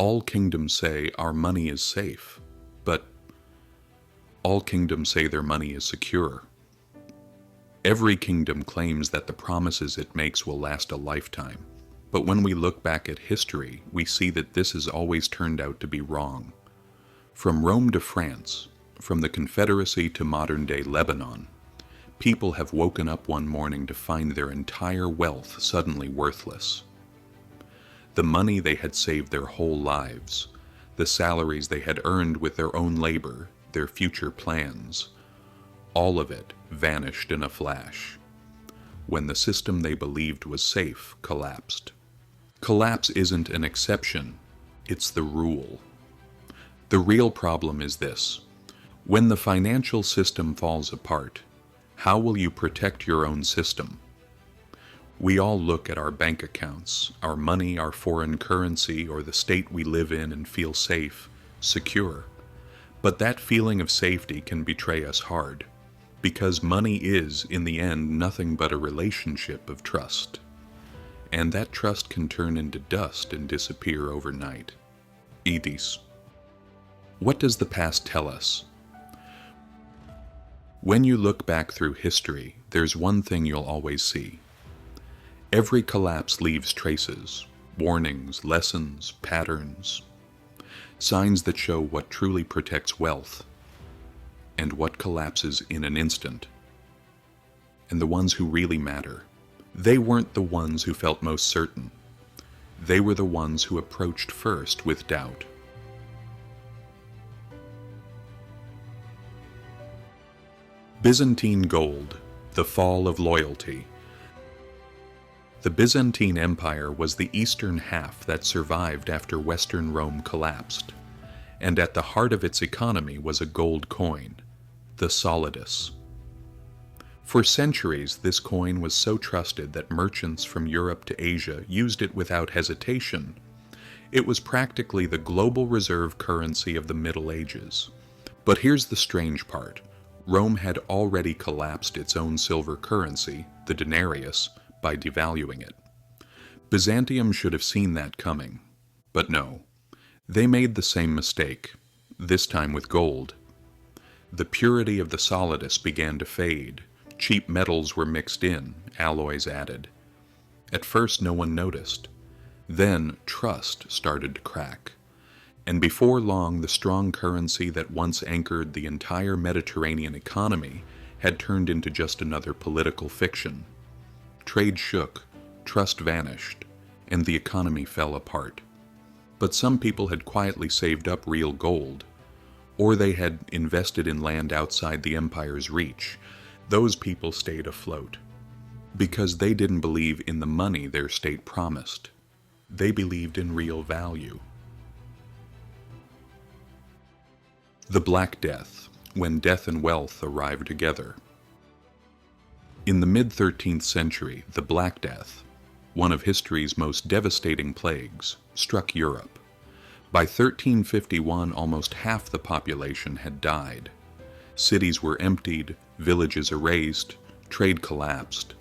All kingdoms say our money is safe, but all kingdoms say their money is secure. Every kingdom claims that the promises it makes will last a lifetime, but when we look back at history, we see that this has always turned out to be wrong. From Rome to France, from the Confederacy to modern-day Lebanon, people have woken up one morning to find their entire wealth suddenly worthless. The money they had saved their whole lives, the salaries they had earned with their own labor, their future plans, all of it vanished in a flash, when the system they believed was safe collapsed. Collapse isn't an exception, it's the rule. The real problem is this: when the financial system falls apart, how will you protect your own system? We all look at our bank accounts, our money, our foreign currency, or the state we live in and feel safe, secure. But that feeling of safety can betray us hard, because money is, in the end, nothing but a relationship of trust. And that trust can turn into dust and disappear overnight. Edis. What does the past tell us? When you look back through history, there's one thing you'll always see. Every collapse leaves traces, warnings, lessons, patterns, signs that show what truly protects wealth and what collapses in an instant. And the ones who really matter, they weren't the ones who felt most certain. They were the ones who approached first with doubt. Byzantine gold, the fall of loyalty. The Byzantine Empire was the eastern half that survived after Western Rome collapsed, and at the heart of its economy was a gold coin, the solidus. For centuries, this coin was so trusted that merchants from Europe to Asia used it without hesitation. It was practically the global reserve currency of the Middle Ages. But here's the strange part. Rome had already collapsed its own silver currency, the denarius, by devaluing it. Byzantium should have seen that coming. But no. They made the same mistake, this time with gold. The purity of the solidus began to fade. Cheap metals were mixed in, alloys added. At first no one noticed. Then trust started to crack. And before long, the strong currency that once anchored the entire Mediterranean economy had turned into just another political fiction. Trade shook, trust vanished, and the economy fell apart. But some people had quietly saved up real gold, or they had invested in land outside the empire's reach. Those people stayed afloat, because they didn't believe in the money their state promised. They believed in real value. The Black Death, when death and wealth arrived together. In the mid-13th century, the Black Death, one of history's most devastating plagues, struck Europe. By 1351, almost half the population had died. Cities were emptied, villages erased, trade collapsed.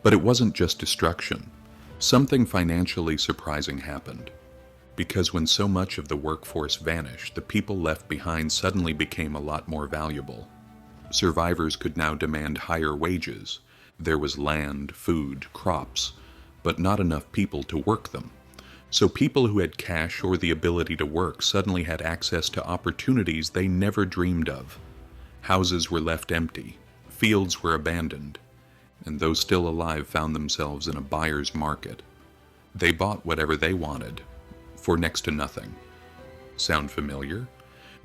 But it wasn't just destruction. Something financially surprising happened. Because when so much of the workforce vanished, the people left behind suddenly became a lot more valuable. Survivors could now demand higher wages. There was land, food, crops, but not enough people to work them. So people who had cash or the ability to work suddenly had access to opportunities they never dreamed of. Houses were left empty, fields were abandoned, and those still alive found themselves in a buyer's market. They bought whatever they wanted, for next to nothing. Sound familiar?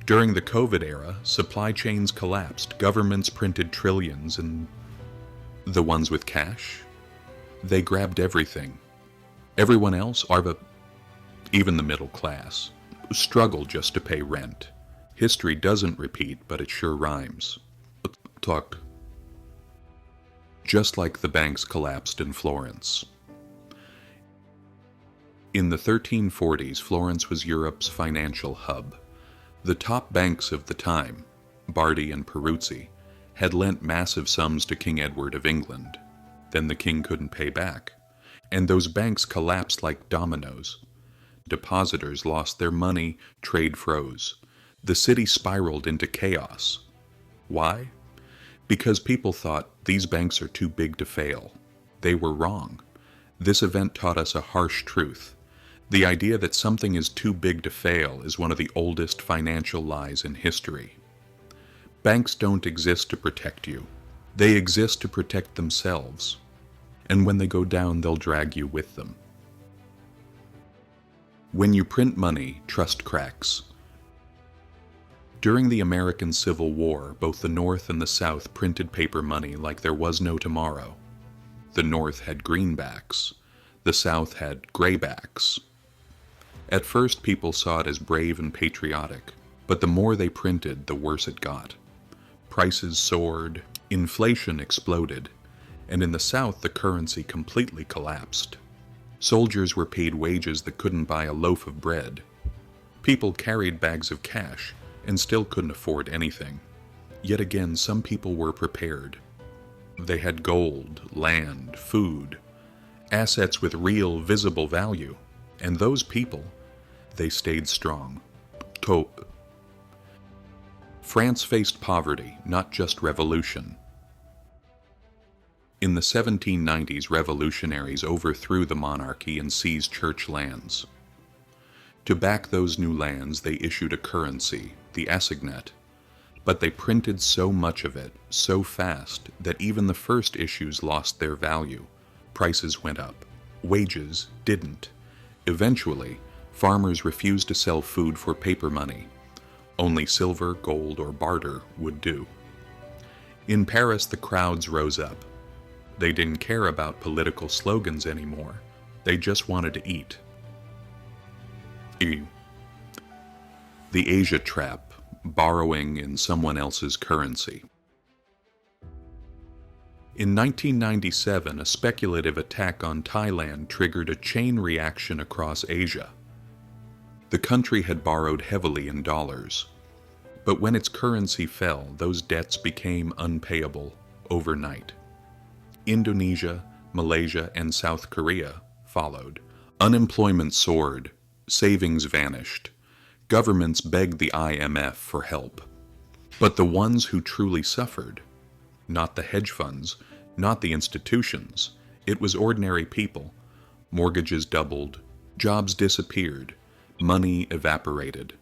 During the COVID era, supply chains collapsed, governments printed trillions, and the ones with cash? They grabbed everything. Everyone else, even the middle class, struggled just to pay rent. History doesn't repeat, but it sure rhymes. Talk. Just like the banks collapsed in Florence. In the 1340s, Florence was Europe's financial hub. The top banks of the time, Bardi and Peruzzi, had lent massive sums to King Edward of England. Then the king couldn't pay back, and those banks collapsed like dominoes. depositors lost their money, trade froze. The city spiraled into chaos. Why? Because people thought these banks are too big to fail. They were wrong. This event taught us a harsh truth. The idea that something is too big to fail is one of the oldest financial lies in history. Banks don't exist to protect you. They exist to protect themselves. And when they go down, they'll drag you with them. When you print money, trust cracks. During the American Civil War, both the North and the South printed paper money like there was no tomorrow. The North had greenbacks. The South had graybacks. At first, people saw it as brave and patriotic, but the more they printed, the worse it got. Prices soared, inflation exploded, and in the South, the currency completely collapsed. Soldiers were paid wages that couldn't buy a loaf of bread. People carried bags of cash and still couldn't afford anything. Yet again, some people were prepared. They had gold, land, food, assets with real, visible value, and those people, they stayed strong. France faced poverty, not just revolution. In the 1790s, revolutionaries overthrew the monarchy and seized church lands. To back those new lands, they issued a currency, the assignat, but they printed so much of it, so fast, that even the first issues lost their value. Prices went up. Wages didn't. Eventually, farmers refused to sell food for paper money. Only silver, gold, or barter would do. In Paris, the crowds rose up. They didn't care about political slogans anymore. They just wanted to eat. The Asia trap, borrowing in someone else's currency. In 1997, a speculative attack on Thailand triggered a chain reaction across Asia. The country had borrowed heavily in dollars, but when its currency fell, those debts became unpayable overnight. Indonesia, Malaysia, and South Korea followed. Unemployment soared, savings vanished. Governments begged the IMF for help. But the ones who truly suffered, not the hedge funds, not the institutions, it was ordinary people. Mortgages doubled, jobs disappeared, money evaporated.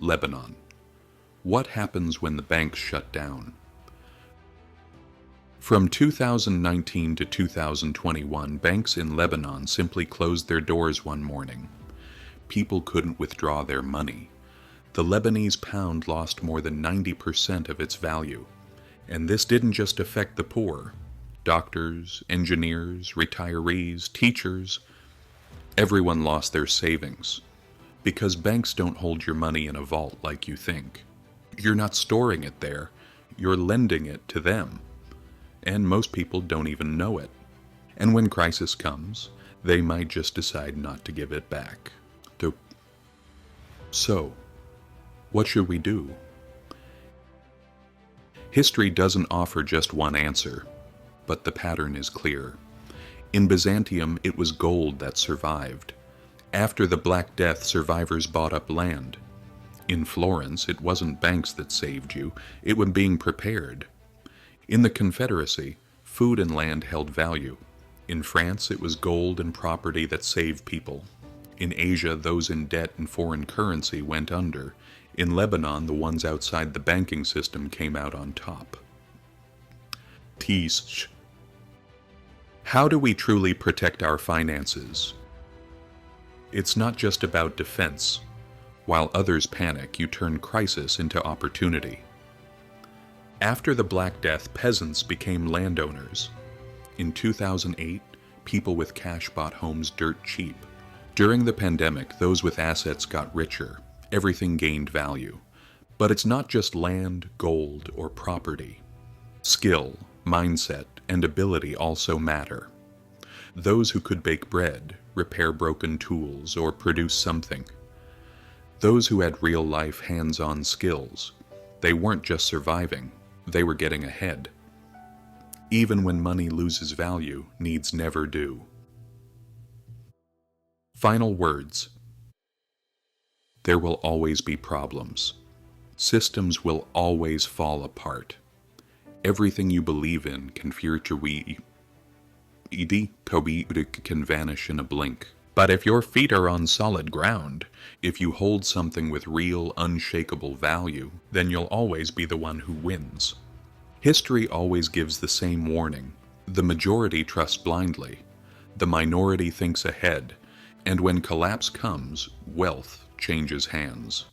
Lebanon. What happens when the banks shut down? From 2019 to 2021, banks in Lebanon simply closed their doors one morning. People couldn't withdraw their money. The Lebanese pound lost more than 90% of its value. And this didn't just affect the poor. Doctors, engineers, retirees, teachers, everyone lost their savings. Because banks don't hold your money in a vault like you think. You're not storing it there, you're lending it to them. And most people don't even know it. And when crisis comes, they might just decide not to give it back. So, what should we do? History doesn't offer just one answer, but the pattern is clear. In Byzantium, it was gold that survived. After the Black Death, survivors bought up land. In Florence, it wasn't banks that saved you, it was being prepared. In the Confederacy, food and land held value. In France, it was gold and property that saved people. In Asia, those in debt and foreign currency went under. In Lebanon, the ones outside the banking system came out on top. How do we truly protect our finances? It's not just about defense. While others panic, you turn crisis into opportunity. After the Black Death, peasants became landowners. In 2008, people with cash bought homes dirt cheap. During the pandemic, those with assets got richer. Everything gained value. But it's not just land, gold, or property. Skill, mindset, and ability also matter. Those who could bake bread, repair broken tools, or produce something. Those who had real-life hands-on skills. They weren't just surviving, they were getting ahead. Even when money loses value, needs never do. Final words. There will always be problems. Systems will always fall apart. Everything you believe in can vanish in a blink. But if your feet are on solid ground, if you hold something with real, unshakable value, then you'll always be the one who wins. History always gives the same warning. The majority trusts blindly. The minority thinks ahead. And when collapse comes, wealth changes hands.